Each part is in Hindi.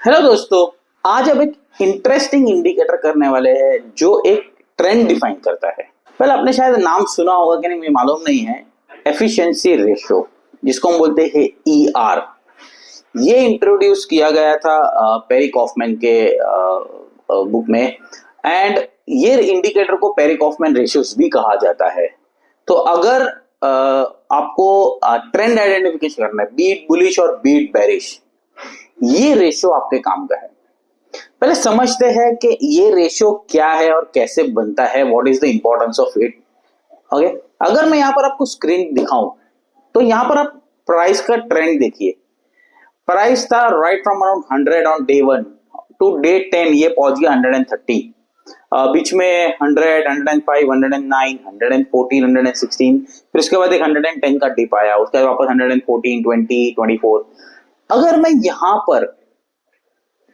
हेलो दोस्तों, आज अब एक इंटरेस्टिंग इंडिकेटर करने वाले हैं जो एक ट्रेंड डिफाइन करता है। पहले आपने शायद नाम सुना होगा कि नहीं, मुझे मालूम नहीं है। एफिशिएंसी रेशियो, जिसको हम बोलते हैं ईआर, ये इंट्रोड्यूस किया गया था पेरी कॉफमैन के बुक में। एंड ये इंडिकेटर को पेरी कॉफमैन रेशियोज भी कहा जाता है। तो अगर आपको ट्रेंड आइडेंटिफिकेशन करना है, बीट बुलिश और बीट बेरिश, ये रेशियो आपके काम का है। पहले समझते हैं कि ये रेशियो क्या है और कैसे बनता है, what is the importance of it. Okay, अगर मैं यहां पर आपको स्क्रीन दिखाऊं तो यहां पर आप प्राइस का ट्रेंड देखिए। प्राइस था right from around 100 on day 1 to day 10, ये पहुंच गया 130। बीच में 100, 105, 109, 114, 116, फिर उसके बाद एक 110 का डिप आया, उसके बाद वापस 114, 20, 24। अगर मैं यहां पर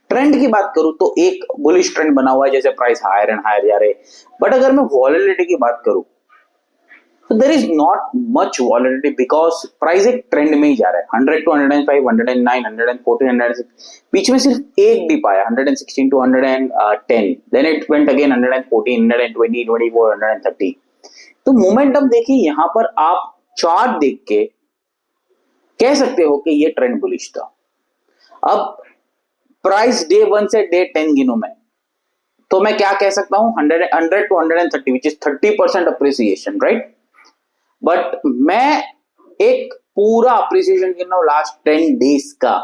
ट्रेंड की बात करूं तो एक बुलिश ट्रेंड बना हुआ है, जैसे प्राइस हायर एंड हायर जा रहे। बट अगर मैं वॉलेटिलिटी की बात करूं तो there is not much volatility, because price एक ट्रेंड में ही जा रहा है। 100 टू 105, 109, 114, 106, बीच में सिर्फ एक डिप आया 116 to 110, then it went again 114, 120, 24, 130। तो मोमेंटम देखिए, यहां पर आप चार्ट देख के कह सकते हो कि ये ट्रेंड बुलिश था। अब प्राइस डे 1 से डे 10 गिनूं मैं, तो मैं क्या कह सकता हूं, 100 to 130, which is 30% appreciation, right. But मैं एक पूरा अप्रिसिएशन गिन रहा हूं लास्ट 10 डेज का।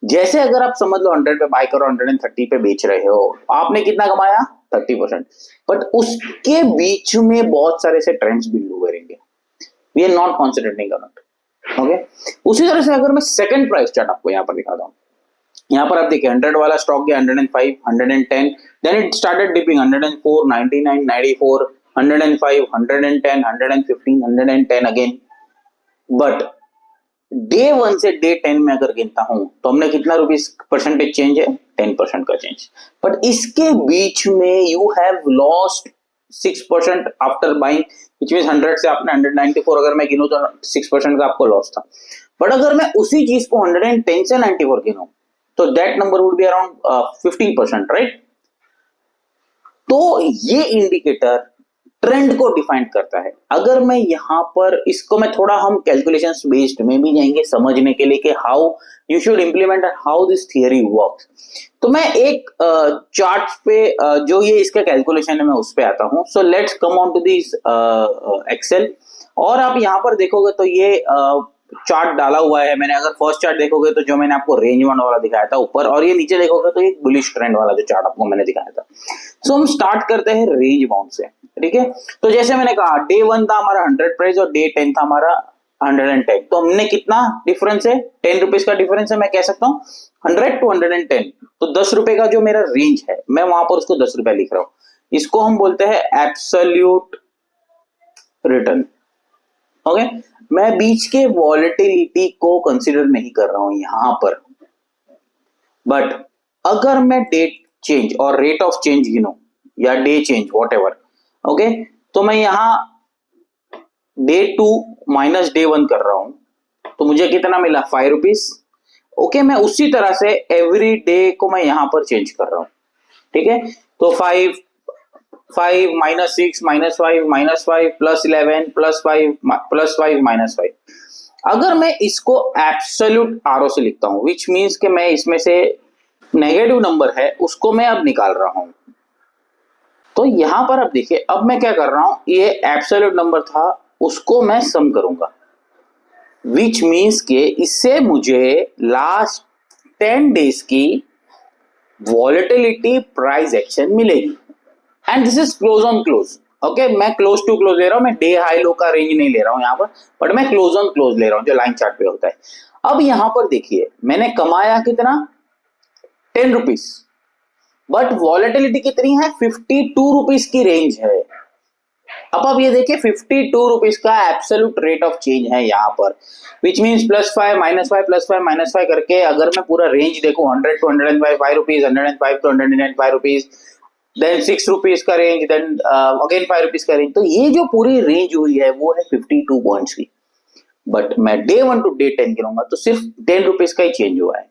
जैसे अगर आप समझ लो 100 पे बाय करो, 130 पे बेच रहे हो, आपने कितना कमाया, 30%। बट उसके बीच में बहुत सारे से ट्रेंड्स बिल्ड हुए रहेंगे, we are not concentrating on it. Okay, उसी तरह से अगर मैं सेकंड प्राइस चार्ट आपको यहां पर दिखाता हूं, यहां पर आप देखिए 100 वाला स्टॉक गया 105, 110, then it started dipping 104, 99, 94, 105, 110, 115, 110 again. But day 1 से डे 10 में अगर गिनता हूं तो हमने कितना रुपीस परसेंटेज चेंज है, 10% का चेंज। बट इसके बीच में you have lost 6% after buying, which means 100 से आपने 194 अगर मैं गिनूं तो 6% का आपको लॉस था। बट अगर मैं उसी चीज को 110 से 94 गिनूं तो that number would be around 15%, right. तो ये इंडिकेटर ट्रेंड को डिफाइन करता है। अगर मैं यहां पर इसको मैं थोड़ा हम कैलकुलेशंस बेस्ड में भी जाएंगे समझने के लिए कि how you should implement and how this theory works. तो मैं एक चार्ट पे जो ये इसका कैलकुलेशन है मैं उस पे आता हूं। So let's come on to this Excel, और आप यहां पर देखोगे तो ये चार्ट डाला हुआ है मैंने। अगर फर्स्ट चार्ट देखोगे तो जो मैंने आपको रेंज वन वाला दिखाया था ऊपर, और ये नीचे देखोगे तो एक बुलिश ट्रेंड वाला जो चार्ट आपको मैंने दिखाया था। सो हम स्टार्ट करते हैं रेंज बाउंड से, ठीक है। तो जैसे मैंने कहा डे 1 था हमारा 100 प्राइस और डे 10 था हमारा 110। तो हमने कितना डिफरेंस है, 10 रुपीज का डिफरेंस है। मैं कह सकता हूँ 100 टू 110, तो 10 रुपए का जो मेरा रेंज है मैं वहां पर उसको 10 रुपए लिख रहा हूं। इसको हम बोलते हैं एब्सोल्यूट रिटर्न। ओके, मैं बीच के वॉलेटिलिटी को कंसीडर नहीं कर रहा हूं यहां पर। बट अगर मैं डेट चेंज और रेट ऑफ चेंज गिनूं या day change what ever, okay, तो मैं यहां डे 2 माइनस डे 1 कर रहा हूं, तो मुझे कितना मिला, 5 रुपीज। ओके, मैं उसी तरह से एवरी डे को मैं यहां पर चेंज कर रहा हूं, ठीक है। तो 5 minus 6 minus 5 minus 5 plus 11 plus 5 plus 5 minus 5। अगर मैं इसको एब्सोल्यूट आरओ से लिखता हूं, विच मीन्स कि मैं इसमें से नेगेटिव नंबर है उसको मैं अब निकाल रहा हूं। तो यहां पर आप देखिए, अब मैं क्या कर रहा हूं, ये एब्सोल्यूट नंबर था उसको मैं सम करूंगा, विच मीन्स के इससे मुझे लास्ट 10 डेज की वॉलेटिलिटी प्राइस एक्शन मिलेगी। And this is close on close. Okay, मैं क्लोज टू क्लोज ले रहा हूं, मैं डे हाई लो का रेंज नहीं ले रहा हूं यहां पर, बट मैं क्लोज ऑन क्लोज ले रहा हूं जो लाइन चार्ट पे होता है। अब यहां पर देखिए मैंने कमाया कितना, 10 रुपीज, बट वॉलेटिलिटी कितनी है, 52 रुपीज की रेंज है। अब आप ये देखिए 52 रुपीज का एब्सोल्यूट रेट ऑफ चेंज है यहां पर, which means plus 5 minus 5 plus 5 minus 5 करके अगर मैं पूरा रेंज देखूं 100 to 105 5 rupees, 105 to 109 5 rupees, then 6 rupees का रेंज, देन अगेन 5 रुपीज का रेंज। तो ये जो पूरी रेंज हुई है वो है 52 पॉइंट्स की। बट मैं डे 1 टू डे 10 गिनूंगा तो सिर्फ 10 रुपीज का ही चेंज हुआ है।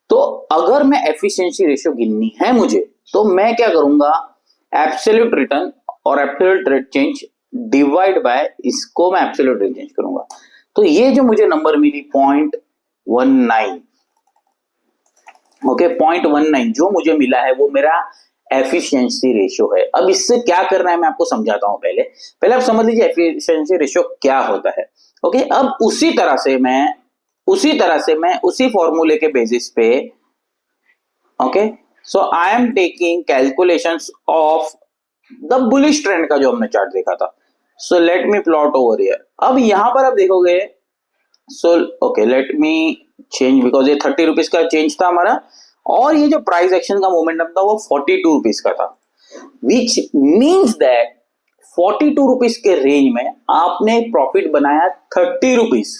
तो अगर मैं एफिशिएंसी रेशियो गिननी है मुझे, तो मैं क्या करूंगा, एब्सोल्यूट रिटर्न और absolute rate change divide by इसको मैं एब्सोल्यूट रेट चेंज करूंगा। तो ये जो मुझे नंबर मिली 0.19, ओके 0.19 जो मुझे मिला है वो मेरा एफिशिएंसी रेशियो है। अब इससे क्या करना है मैं आपको समझाता हूं। पहले आप समझ लीजिए एफिशिएंसी रेशियो क्या होता है। ओके, अब उसी तरह से मैं उसी फॉर्मूले के बेसिस पे, okay, so I am taking calculations of the bullish trend का जो हमने चार्ट देखा था। सो let me plot over here. अब यहां पर आप देखोगे, so okay let me change, because ये 30 रुपीज का चेंज था हमारा, और ये जो प्राइस एक्शन का मोमेंटम था वो 42 रुपीज का था, विच मीन्स दैट 42 रुपीज के रेंज में आपने प्रॉफिट बनाया 30 रुपीज।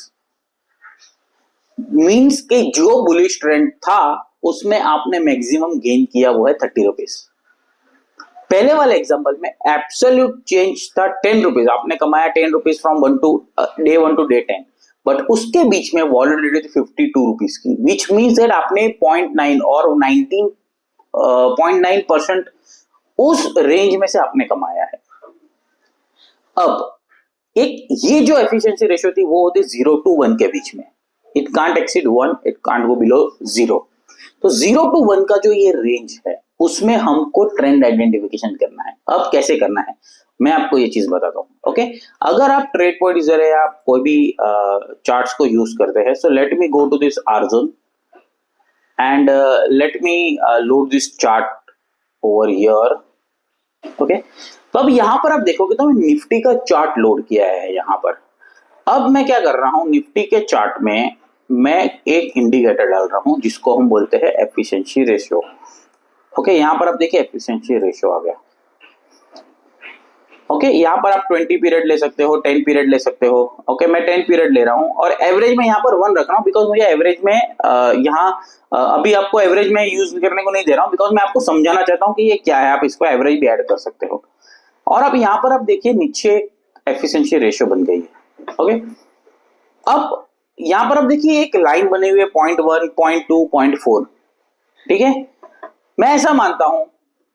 मीन्स के जो बुलिश ट्रेंड था उसमें आपने मैक्सिमम गेन किया वो है 30 रुपीज। पहले वाले एग्जांपल में एब्सोल्यूट चेंज था 10 रुपीज, आपने कमाया 10 rupees from day 1 to day 10, but उसके बीच में वॉलेटिलिटी थी 52 रुपीज की, विच मीन्स दैट आपने 0.9 और 19.9% उस रेंज में से आपने कमाया है। अब एक ये जो एफिशिएंसी रेशियो थी वो होती 0 to 1 के बीच में, it can't exceed 1, it can't go below 0। तो 0 to 1 का जो ये रेंज है उसमें हमको ट्रेंड आइडेंटिफिकेशन करना है। अब कैसे करना है मैं आपको ये चीज बताता हूँ। ओके, अगर आप ट्रेड पॉइंट यूजर है, आप कोई भी चार्ट्स को यूज करते हैं, so let me go to this R zone and let me load this chart over here. Okay, तो अब यहां पर आप देखोगे तो मैं निफ्टी का चार्ट लोड किया है यहां पर। अब मैं क्या कर रहा हूं, निफ्टी के चार्ट में मैं एक इंडिकेटर डाल रहा हूं जिसको हम बोलते हैं एफिशिएंसी रेशियो। ओके, यहां पर आप देखिए एफिशिएंसी रेशियो आ गया। ओके, यहाँ पर आप 20 पीरियड ले सकते हो, 10 पीरियड ले सकते हो। ओके, मैं 10 पीरियड ले रहा हूँ और एवरेज में यहाँ पर 1 रख रहा हूँ, बिकॉज मुझे एवरेज में यहाँ अभी आपको एवरेज में यूज करने को नहीं दे रहा हूँ, बिकॉज मैं आपको समझाना चाहता हूँ कि ये क्या है, आप इसको एवरेज भी ऐड कर सकते हो। और अब यहाँ पर आप देखिए नीचे एफिशिएंसी रेशियो बन गई है। ओके, अब यहाँ पर आप देखिए एक लाइन बनी हुई है 0.1, 0.2, 0.4। ठीक है, मैं ऐसा मानता हूं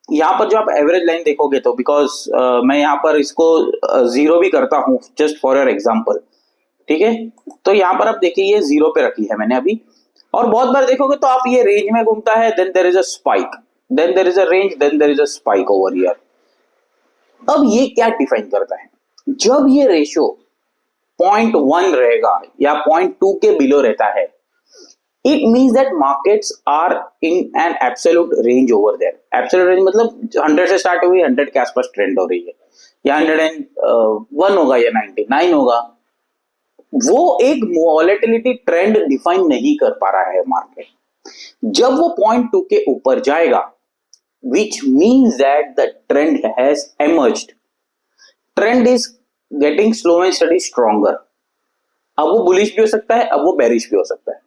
यहां पर जो आप एवरेज लाइन देखोगे तो, बिकॉज मैं यहां पर इसको 0 भी करता हूं जस्ट फॉर योर एग्जांपल। ठीक है, तो यहां पर आप देखिए ये 0 पे रखी है मैंने अभी, और बहुत बार देखोगे तो आप ये रेंज में घूमता है, then there is a spike, then there is a range, then there is a spike over here. अब ये क्या डिफाइन करता है, जब ये रेशियो 0.1 रहेगा या 0.2 के बिलो रहता है, it means that markets are in an absolute range over there। absolute range मतलब 100 से स्टार्ट हुई 100 के आसपास ट्रेंड हो रही है, या 101 होगा या 99 होगा, वो एक वॉलेटिलिटी ट्रेंड डिफाइन नहीं कर पा रहा है मार्केट। जब वो 0.2 के ऊपर जाएगा, which means that the trend has emerged, trend is getting slow and steady stronger। अब वो बुलिश भी हो सकता है, अब वो बेरिश भी हो सकता है,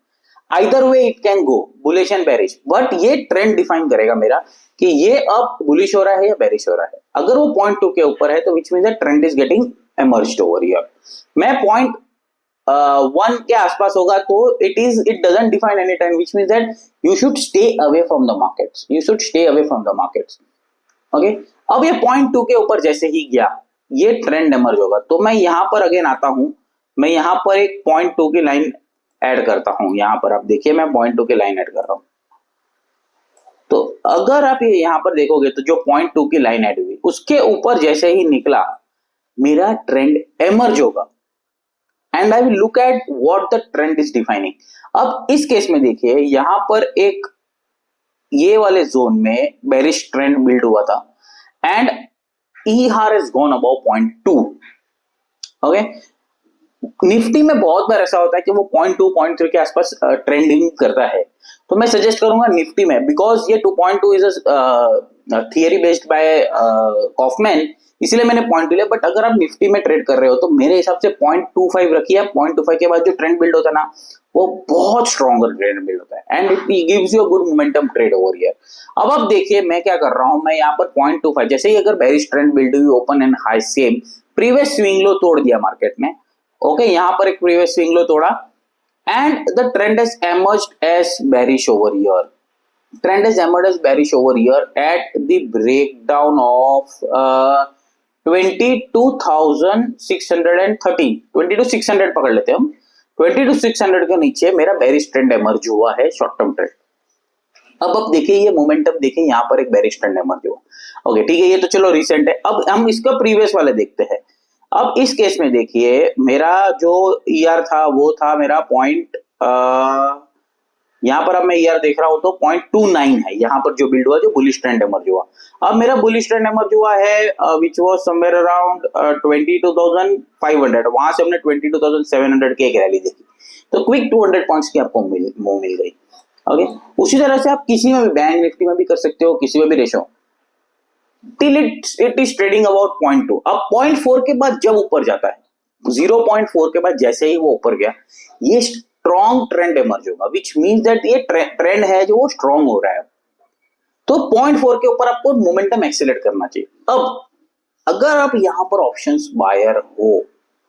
either way it can go bullish and bearish, but ये ट्रेंड डिफाइन करेगा मेरा कि ये अब बुलिश हो रहा है या बेरिश हो रहा है। अगर वो 0.2 के ऊपर है तो which means that trend is getting emerged over here. मैं 0.1 के आसपास होगा तो it doesn't define any trend, which means that you should stay away from the markets, you should stay away from the markets. Okay, अब ये 0.2 के ऊपर जैसे ही गया ये ट्रेंड एमर्ज होगा, तो मैं यहां पर अगेन आता हूं, मैं यहां पर एक 0.2 की लाइन ऐड करता हूं। यहां पर आप देखिए मैं 0.2 की लाइन ऐड कर रहा हूं, तो अगर आप ये यहां पर देखोगे तो जो 0.2 की लाइन ऐड हुई उसके ऊपर जैसे ही निकला मेरा ट्रेंड एमर्ज होगा, and I will look at what the trend is defining. अब इस केस में देखिए यहां पर एक ये वाले जोन में बेरिश ट्रेंड बिल्ड हुआ था and ER has gone above 0.2। Okay, Nifty में बहुत बार ऐसा होता है कि वो 0.2 0.3 के आसपास ट्रेंडिंग करता है, तो मैं सजेस्ट करूंगा निफ्टी में, बिकॉज ये 2.2 is theory based by Kaufman, इसलिए मैंने 0.2 लिया। बट अगर आप निफ्टी में ट्रेड कर रहे हो तो मेरे हिसाब से 0.25 रखिए। 0.25 के बाद जो ट्रेंड बिल्ड होता है ना वो बहुत स्ट्रॉन्गर ट्रेंड बिल्ड होता है and it gives you a good momentum trade over here. अब आप देखिए मैं क्या कर रहा हूं, मैं यहाँ पर 0.25 जैसे ही अगर बेरिश ट्रेंड बिल्ड हुई open and high same previous swing low तोड़ दिया मार्केट ने। ओके, यहां पर एक प्रीवियस स्विंग लो तोड़ा and the trend has emerged as bearish over here. Trend has emerged as bearish over here at the breakdown of 22,613, 22,600 पकड़ लेते हैं हम, 22,600 के नीचे मेरा बेरिश ट्रेंड एमर्ज हुआ है, शॉर्ट टर्म ट्रेंड। अब देखिए ये मोमेंटम देखिए, यहाँ पर एक बेरिश ट्रेंड एमर्ज हुआ। ओके ठीक है, ये तो चलो रिसेंट है। अब हम इसका प्रीवियस वाले देखते हैं। अब इस केस में देखिए मेरा जो ईआर था वो था मेरा पॉइंट, यहाँ पर अब मैं ईआर देख रहा हूं तो 0.29 है यहाँ पर जो बिल्ड हुआ, जो बुलिश ट्रेंड एमर्ज हुआ। अब मेरा बुलिश ट्रेंड एमर्ज हुआ है विच वाज समवेयर अराउंड 22,500, वहां से हमने 22,700 की एक रैली देखी, तो क्विक 200 पॉइंट्स की आपको मिल गई। ओके, उसी तरह से आप किसी में भी, बैंक निफ्टी में भी कर सकते हो, किसी में भी ratio till it is trading about 0.2। अब 0.4 के बाद जब ऊपर जाता है, 0.4 के बाद जैसे ही वो ऊपर गया, ये स्ट्रॉन्ग ट्रेंड एमर्ज होगा, विच मीन्स दैट ये ट्रेंड है जो वो स्ट्रॉन्ग हो रहा है। तो 0.4 के ऊपर आपको मोमेंटम एक्सीलरेट करना चाहिए। अब अगर आप यहां पर ऑप्शंस बायर हो,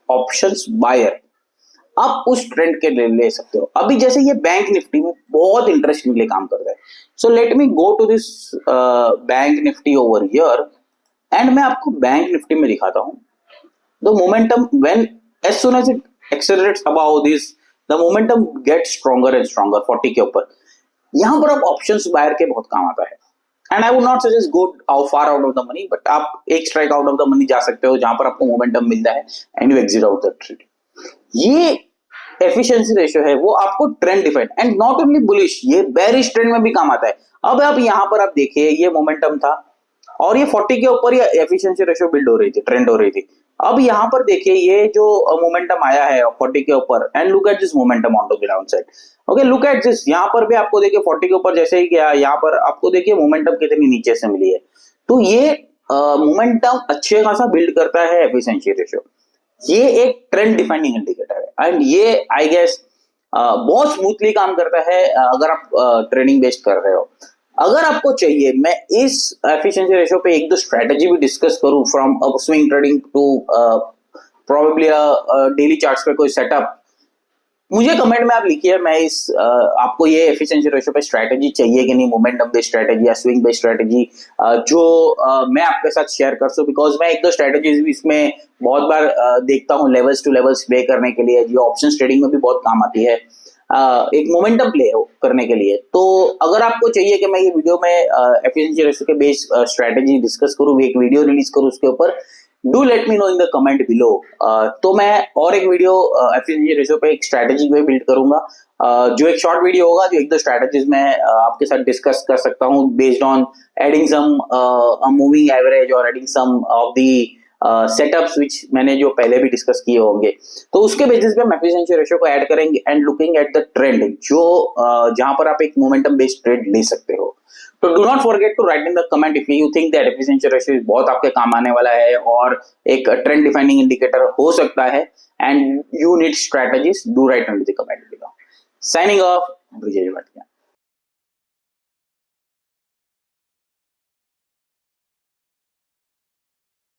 ऑप्शंस बायर आप उस ट्रेंड के ले सकते हो। अभी जैसे ये बैंक निफ्टी में बहुत इंटरेस्टिंगली काम कर रहा है, so let me go to this bank Nifty over here and मैं आपको बैंक निफ्टी में दिखाता हूं the momentum when as soon as it accelerates about this, the momentum get stronger and stronger 40 के ऊपर। यहां पर आप ऑप्शंस बायर के बहुत काम आता है, and I would not suggest go far out of the money, but आप एक strike out of the money जा सकते हो जहां पर आपको मोमेंटम मिलता है and you exit out the trade. ये एफिशिएंसी रेशियो है वो आपको trend define and not only bullish, ये बेरिश ट्रेंड में भी काम आता है। अब आप यहां पर आप देखिए ये मोमेंटम था और ये 40 के ऊपर ये एफिशिएंसी रेशियो बिल्ड हो रही थी, ट्रेंड हो रही थी। अब यहां पर देखिए ये जो मोमेंटम आया है 40 के ऊपर, and look at this momentum on to the down side. Okay, look at this, यहां पर भी आपको देखिए 40 के ऊपर जैसे ही गया, यहां पर आपको देखिए मोमेंटम कितनी नीचे से मिली है। तो ये मोमेंटम अच्छे खासा बिल्ड करता है एफिशिएंसी रेशियो। ये एक ट्रेंड डिफाइनिंग इंडिकेटर है एंड ये आई गेस बहुत स्मूथली काम करता है अगर आप ट्रेडिंग बेस्ड कर रहे हो। अगर आपको चाहिए मैं इस एफिशिएंसी रेशियो पे एक दो स्ट्रेटजी भी डिस्कस करूं, from swing trading to probably daily charts पे कोई सेटअप, मुझे कमेंट में आप लिखिए। मैं इस आपको ये एफिशिएंसी रेशियो पे स्ट्रेटजी चाहिए कि नहीं, मोमेंटम बेस्ड स्ट्रेटजी या स्विंग बेस्ड स्ट्रेटजी, जो मैं आपके साथ शेयर कर सकूं, बिकॉज मैं एक दो स्ट्रेटजीज भी इसमें बहुत बार देखता हूं लेवल्स टू लेवल्स प्ले करने के लिए, जो ऑप्शन ट्रेडिंग में भी बहुत काम आती है एक मोमेंटम प्ले करने के लिए। तो अगर आपको चाहिए कि मैं ये वीडियो में एफिशिएंसी रेशियो के बेस्ड स्ट्रेटजी डिस्कस करूं, एक वीडियो रिलीज करूं उसके ऊपर, do let me know in the comment below. तो मैं और एक वीडियो एफिशिएंसी रेशियो पे एक स्ट्रेटजी पे बिल्ड करूंगा, जो एक शॉर्ट वीडियो होगा, जो एक दो स्ट्रेटजीज मैं आपके साथ डिस्कस कर सकता हूं based on adding some moving average और adding some of the setups which मैंने जो पहले भी डिस्कस किए होंगे। तो उसके बेसिस पे हम एफिशिएंसी रेशियो को ऐड करेंगे and looking at the trend, जो जहां पर आप एक मोमेंटम बेस्ड ट्रेड ले सकते हो। तो do not forget to write in the comment if you think that efficiency ratio बहुत आपके काम आने वाला है और एक ट्रेंड डिफाइनिंग इंडिकेटर हो सकता है and you need strategies, do right in the comment below. Signing off, Brijesh Bhatia.